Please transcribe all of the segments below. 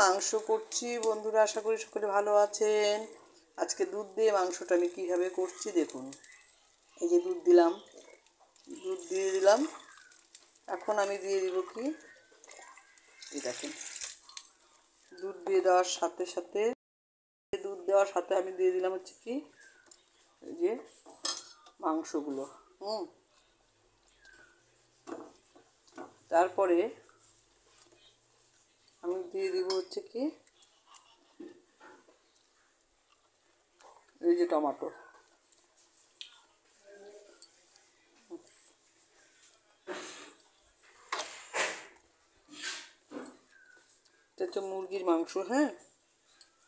মাংস করছি বন্ধুরা, আশা করি সকলে ভালো আছেন। আজকে দুধ দিয়ে মাংসটা আমি কীভাবে করছি দেখুন। এই যে দুধ দিয়ে দিলাম। এখন আমি দিয়ে দিব কি, এই দেখেন, দুধ দেওয়ার সাথে আমি দিয়ে দিলাম হচ্ছে কি, এই যে মাংসগুলো। তারপরে আমি দিয়ে দিব হচ্ছে কি, এই যে টমেটো। এটা হচ্ছে মুরগির মাংস। হ্যাঁ,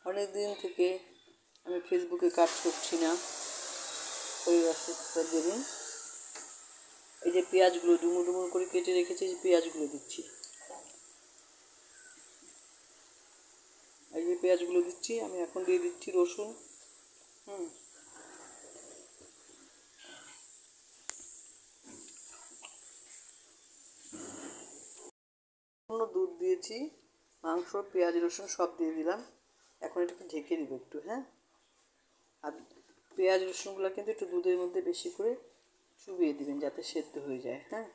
অনেক দিন থেকে আমি ফেসবুকে কাজ করছি না, ওই অসুস্থতার দরুন। এই যে পেঁয়াজগুলো ডুমো ডুমো করে কেটে রেখেছি, এই পেঁয়াজগুলো দিচ্ছি। এই যে পেঁয়াজগুলো দিচ্ছি আমি। এখন দিয়ে দিচ্ছি রসুন। দুধ দিয়েছি, মাংস, পেঁয়াজ, রসুন সব দিয়ে দিলাম। এখন এটাকে ঢেকে দিব একটু। হ্যাঁ, আর পেঁয়াজ রসুনগুলো কিন্তু একটু দুধের মধ্যে বেশি করে চুবিয়ে দিবেন যাতে সেদ্ধ হয়ে যায়। হ্যাঁ,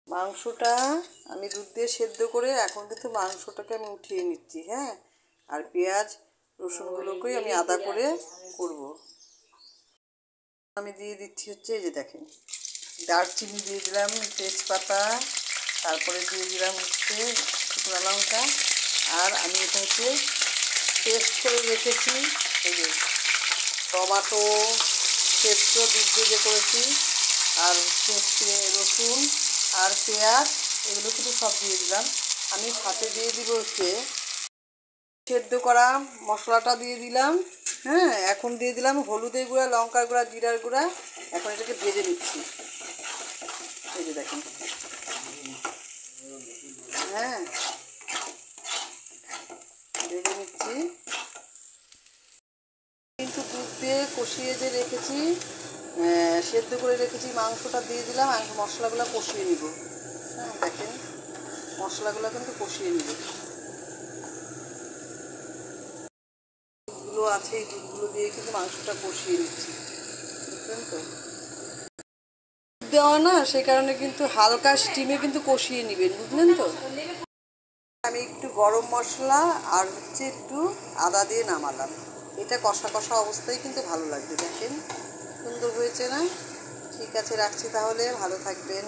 মাংসটা আমি দুধ দিয়ে সেদ্ধ করে এখন কিন্তু মাংসটাকে আমি উঠিয়ে নিচ্ছি। হ্যাঁ, আর পেঁয়াজ রসুনগুলোকেই আমি আদা করে করব। আমি দিয়ে দিচ্ছি হচ্ছে, এই যে দেখেন, দারচিনি দিয়ে দিলাম, তেজপাতা, তারপরে দিয়ে দিলাম হচ্ছে শুকনো লঙ্কা। আর আমি এটা হচ্ছে পেস্ট করে রেখেছি, এই যে টমেটো সেদ্ধ দুধ দিয়ে করেছি, আর হচ্ছে রসুন আর পেঁয়াজ, এগুলো কিন্তু সব দিয়ে দিলাম। আমি সাথে দিয়ে দিব হচ্ছে সেদ্ধ করা মশলাটা দিয়ে দিলাম। হ্যাঁ, এখন দিয়ে দিলাম হলুদের গুঁড়া, লঙ্কার গুঁড়া, জিরার গুঁড়া। এখন এটাকে ভেজে নিচ্ছি। এই যে দেখেন, হ্যাঁ, ভেজে নিচ্ছি। কিন্তু দুধ দিয়ে কষিয়ে যে রেখেছি, সেদ্ধ করে রেখেছি, মাংসটা দিয়ে দিলাম। আর মশলাগুলো কষিয়ে নিব। হ্যাঁ, দেখেন, মশলাগুলো কিন্তু কষিয়ে নিব। দুধগুলো আছে, এই দুধগুলো দিয়ে কিন্তু মাংসটা কষিয়ে নিচ্ছি, বুঝলেন তো। দেওয়া না, সেই কারণে কিন্তু হালকা স্টিমে কিন্তু কষিয়ে নেবেন, বুঝলেন তো। আমি একটু গরম মশলা আর হচ্ছে একটু আদা দিয়ে নামালাম। এটা কষা কষা অবস্থায় কিন্তু ভালো লাগবে। দেখেন সুন্দর হয়েছে না? ঠিক আছে, রাখছি তাহলে, ভালো থাকবেন।